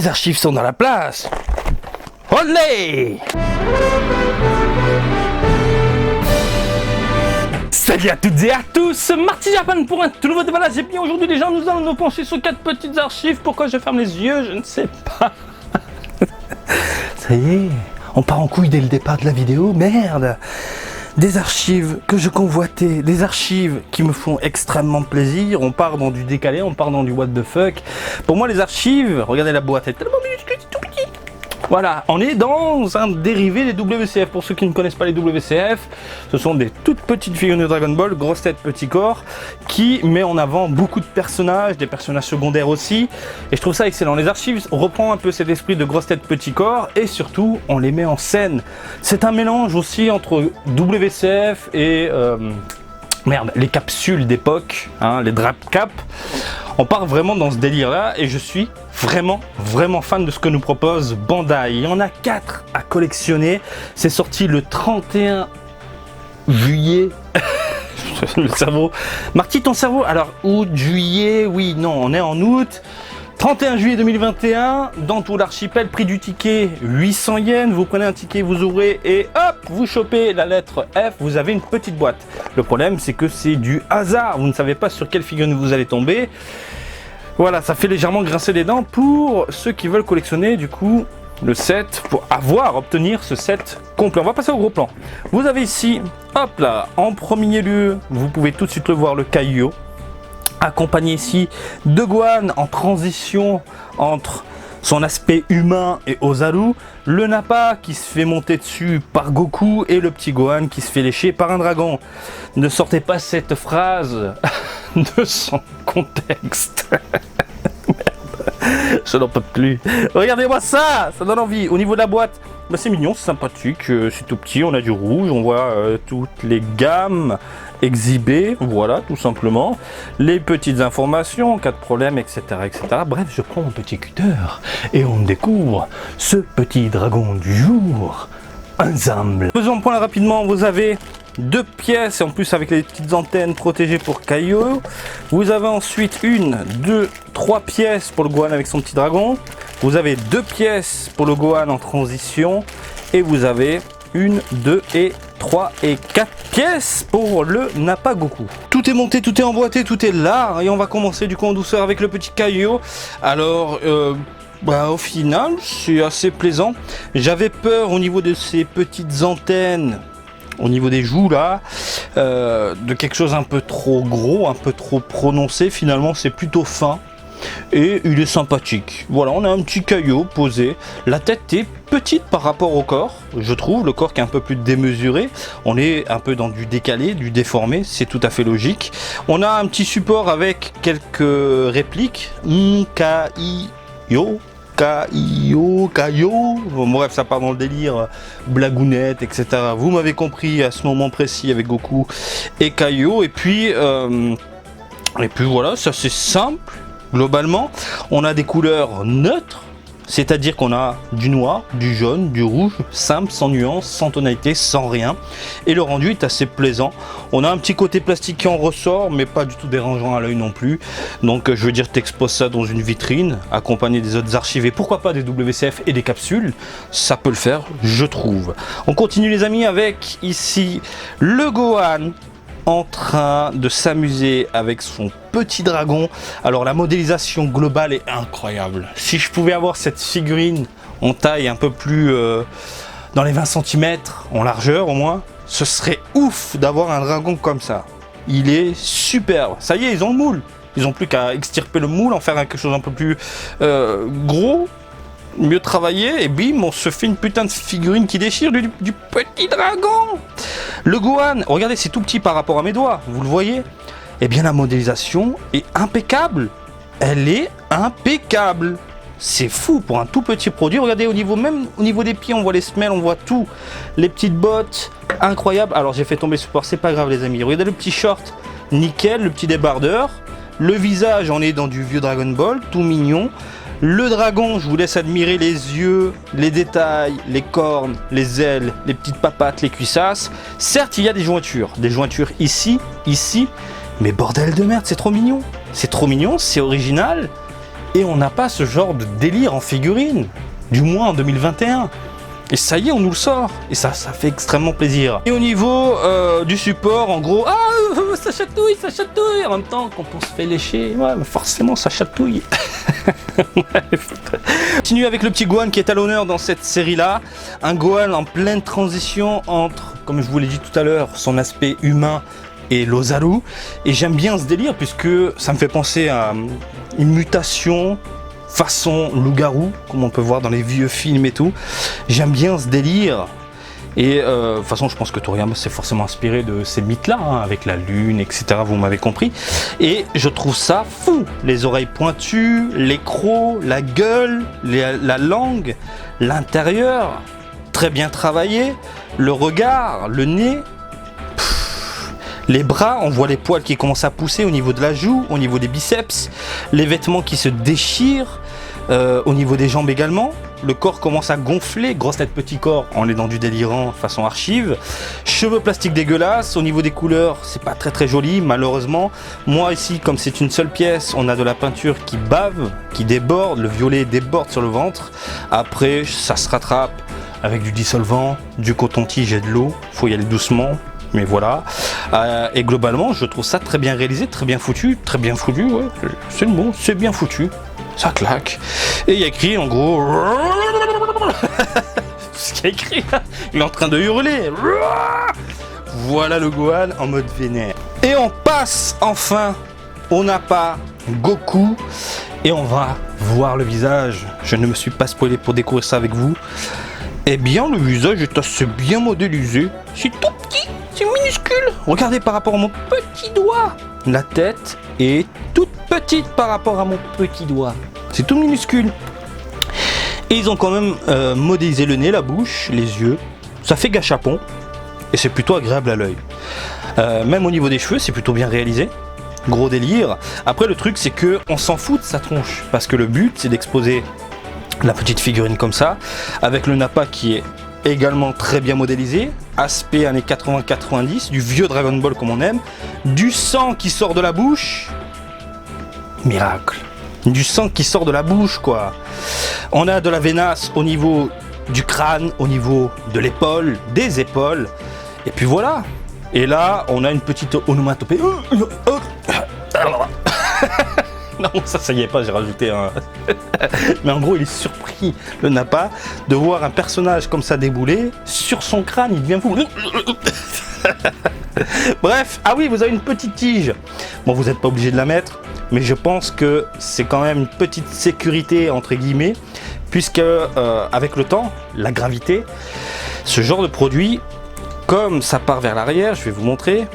Les archives sont dans la place. Olé! Salut à toutes et à tous, Marty Japan pour un tout nouveau déballage. Et bien aujourd'hui les gens, nous allons nous pencher sur 4 petites archives. Pourquoi je ferme les yeux, je ne sais pas. Ça y est, on part en couille dès le départ de la vidéo, merde. Des archives que je convoitais, des archives qui me font extrêmement plaisir. On part dans du décalé, on part dans du what the fuck. Pour moi les archives, regardez la boîte, elle est tellement minuscule, c'est tout petit. Voilà, on est dans un dérivé des WCF. Pour ceux qui ne connaissent pas les WCF, ce sont des toutes petites figurines de Dragon Ball, grosse tête, petit corps, qui met en avant beaucoup de personnages, des personnages secondaires aussi. Et je trouve ça excellent. Les archives reprend un peu cet esprit de grosse tête, petit corps, et surtout, on les met en scène. C'est un mélange aussi entre WCF et... les capsules d'époque, hein, les drap cap. On part vraiment dans ce délire là et je suis vraiment fan de ce que nous propose Bandai. Il y en a 4 à collectionner. C'est sorti le 31 juillet. Le cerveau. Marty, ton cerveau. Alors août, juillet, oui, non, on est en août. 31 juillet 2021, dans tout l'archipel, prix du ticket 800 yens, vous prenez un ticket, vous ouvrez et hop, vous chopez la lettre F, vous avez une petite boîte. Le problème c'est que c'est du hasard, vous ne savez pas sur quelle figurine vous allez tomber. Voilà, ça fait légèrement grincer les dents pour ceux qui veulent collectionner du coup le set, pour obtenir ce set complet. On va passer au gros plan. Vous avez ici, hop là, en premier lieu, vous pouvez tout de suite le voir, le Kaio. Accompagné ici de Gohan en transition entre son aspect humain et Ozaru, le Nappa qui se fait monter dessus par Goku et le petit Gohan qui se fait lécher par un dragon. Ne sortez pas cette phrase de son contexte. Merde, je n'en peux plus. Regardez-moi ça, ça donne envie. Au niveau de la boîte, bah c'est mignon, c'est sympathique, c'est tout petit, on a du rouge, on voit toutes les gammes exhibées, voilà, tout simplement. Les petites informations, cas de problème, etc., etc. Bref, je prends mon petit cutter et on découvre ce petit dragon du jour, ensemble. Faisons le point rapidement, vous avez 2 pièces, et en plus avec les petites antennes protégées pour Kaio. Vous avez ensuite 1, 2, 3 pièces pour le Gohan avec son petit dragon. Vous avez 2 pièces pour le Gohan en transition. Et vous avez 1, 2 et 3 et 4 pièces pour le Nappa Goku. Tout est monté, tout est emboîté, tout est là. Et on va commencer du coup en douceur avec le petit Kaio. Alors... au final, c'est assez plaisant. J'avais peur au niveau de ces petites antennes, au niveau des joues là, de quelque chose un peu trop gros, un peu trop prononcé. Finalement, c'est plutôt fin et il est sympathique. Voilà, on a un petit Kaio posé. La tête est petite par rapport au corps, je trouve. Le corps qui est un peu plus démesuré. On est un peu dans du décalé, du déformé. C'est tout à fait logique. On a un petit support avec quelques répliques. Kaio, bon, bref, ça part dans le délire blagounette, etc. Vous m'avez compris à ce moment précis avec Goku et Kaio. Et puis voilà, ça c'est simple. Globalement, on a des couleurs neutres, c'est-à-dire qu'on a du noir, du jaune, du rouge, simple, sans nuance, sans tonalité, sans rien. Et le rendu est assez plaisant. On a un petit côté plastique qui en ressort, mais pas du tout dérangeant à l'œil non plus. Donc je veux dire, t'exposes ça dans une vitrine, accompagné des autres archives, et pourquoi pas des WCF et des capsules. Ça peut le faire, je trouve. On continue les amis avec ici le Gohan en train de s'amuser avec son petit dragon. Alors la modélisation globale est incroyable. Si je pouvais avoir cette figurine en taille un peu plus dans les 20 cm en largeur au moins, ce serait ouf d'avoir un dragon comme ça. Il est superbe. Ça y est, ils ont le moule. Ils n'ont plus qu'à extirper le moule, en faire quelque chose un peu plus gros, mieux travaillé, et bim, on se fait une putain de figurine qui déchire du petit dragon. Le Gohan, regardez, c'est tout petit par rapport à mes doigts, vous le voyez? Eh bien la modélisation est impeccable. Elle est impeccable. C'est fou pour un tout petit produit. Regardez, même au niveau des pieds, on voit les semelles, on voit tout. Les petites bottes, incroyable. Alors j'ai fait tomber le support, c'est pas grave les amis. Regardez le petit short, nickel, le petit débardeur. Le visage, on est dans du vieux Dragon Ball, tout mignon. Le dragon, je vous laisse admirer les yeux, les détails, les cornes, les ailes, les petites papates, les cuissasses. Certes, il y a des jointures ici, mais bordel de merde, c'est trop mignon. C'est trop mignon, c'est original. et on n'a pas ce genre de délire en figurine, du moins en 2021. Et ça y est, on nous le sort. Et ça fait extrêmement plaisir. Et au niveau du support, en gros, ça chatouille, ça chatouille. En même temps, quand on se fait lécher, ouais, forcément, ça chatouille. Bref. Continue avec le petit Gohan qui est à l'honneur dans cette série-là. Un Gohan en pleine transition entre, comme je vous l'ai dit tout à l'heure, son aspect humain et l'Ozaru. Et j'aime bien ce délire puisque ça me fait penser à une mutation façon loup-garou, comme on peut voir dans les vieux films et tout. J'aime bien ce délire. Et de toute façon, je pense que Toriyama s'est forcément inspiré de ces mythes-là, hein, avec la lune, etc. Vous m'avez compris. Et je trouve ça fou. Les oreilles pointues, les crocs, la gueule, la langue, l'intérieur, très bien travaillé. Le regard, le nez. Les bras, on voit les poils qui commencent à pousser au niveau de la joue, au niveau des biceps, les vêtements qui se déchirent, au niveau des jambes également. Le corps commence à gonfler, grosse tête, petit corps, on est dans du délirant façon archive. Cheveux plastiques dégueulasses, au niveau des couleurs, c'est pas très joli malheureusement. Moi ici, comme c'est une seule pièce, on a de la peinture qui bave, qui déborde, le violet déborde sur le ventre. Après, ça se rattrape avec du dissolvant, du coton-tige et de l'eau, faut y aller doucement. Mais voilà, et globalement je trouve ça très bien réalisé, très bien foutu, ouais, c'est le mot, c'est bien foutu, ça claque. Et il y a écrit en gros, ce qu'il y a écrit, il est en train de hurler, voilà le Gohan en mode vénère. Et on passe enfin au Nappa Goku, et on va voir le visage, je ne me suis pas spoilé pour découvrir ça avec vous. Eh bien le visage est assez bien modélisé, c'est tout petit. C'est minuscule. Regardez par rapport à mon petit doigt. La tête est toute petite par rapport à mon petit doigt. C'est tout minuscule. Et ils ont quand même modélisé le nez, la bouche, les yeux. Ça fait gâchapon. Et c'est plutôt agréable à l'œil. Même au niveau des cheveux, c'est plutôt bien réalisé. Gros délire. Après, le truc, c'est que on s'en fout de sa tronche. Parce que le but, c'est d'exposer la petite figurine comme ça. Avec le Nappa qui est également très bien modélisé, aspect années 80-90, du vieux Dragon Ball comme on aime, du sang qui sort de la bouche, miracle, du sang qui sort de la bouche quoi. On a de la veinasse au niveau du crâne, au niveau de l'épaule, des épaules, et puis voilà. Et là, on a une petite onomatopée. Non, ça y est pas, j'ai rajouté un... Mais en gros, il est surpris, le Nappa, de voir un personnage comme ça débouler. Sur son crâne, il devient fou. Bref, ah oui, vous avez une petite tige. Bon, vous n'êtes pas obligé de la mettre, mais je pense que c'est quand même une petite sécurité, entre guillemets, puisque avec le temps, la gravité, ce genre de produit, comme ça part vers l'arrière, je vais vous montrer,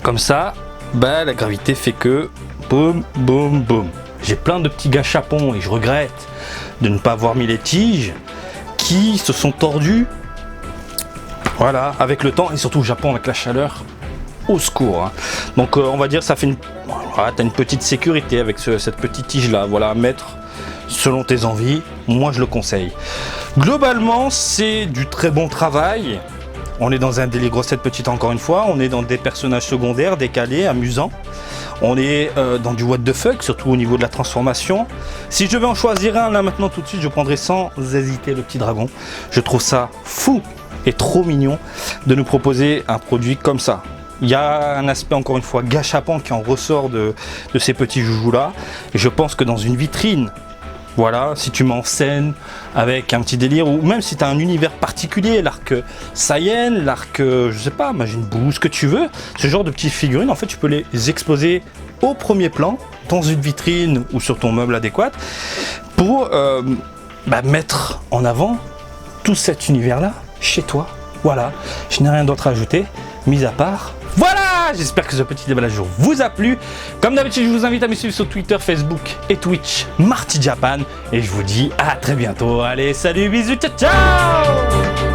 comme ça, bah, la gravité fait que... boum, boum, boum. J'ai plein de petits gâchapons et je regrette de ne pas avoir mis les tiges qui se sont tordues. Voilà, avec le temps et surtout au Japon avec la chaleur, au secours. Hein. Donc on va dire ça fait une... Voilà, t'as une petite sécurité avec cette petite tige là, voilà, à mettre selon tes envies. Moi je le conseille. Globalement, c'est du très bon travail. On est dans un délire grossette petite encore une fois, on est dans des personnages secondaires, décalés, amusants. On est dans du what the fuck, surtout au niveau de la transformation. Si je devais en choisir un là maintenant tout de suite, je prendrais sans hésiter le petit dragon. Je trouve ça fou et trop mignon de nous proposer un produit comme ça. Il y a un aspect encore une fois gâchapon qui en ressort de ces petits joujoux là. Et je pense que dans une vitrine, voilà, si tu mets en scène avec un petit délire, ou même si tu as un univers particulier, l'arc Saiyan, l'arc, je sais pas, Majin Buu, ce que tu veux, ce genre de petites figurines, en fait, tu peux les exposer au premier plan, dans une vitrine ou sur ton meuble adéquat, pour mettre en avant tout cet univers-là chez toi. Voilà, je n'ai rien d'autre à ajouter, mis à part... Voilà, j'espère que ce petit déballage vous a plu. Comme d'habitude, je vous invite à me suivre sur Twitter, Facebook et Twitch, Marty Japan. Et je vous dis à très bientôt. Allez, salut, bisous, ciao, ciao!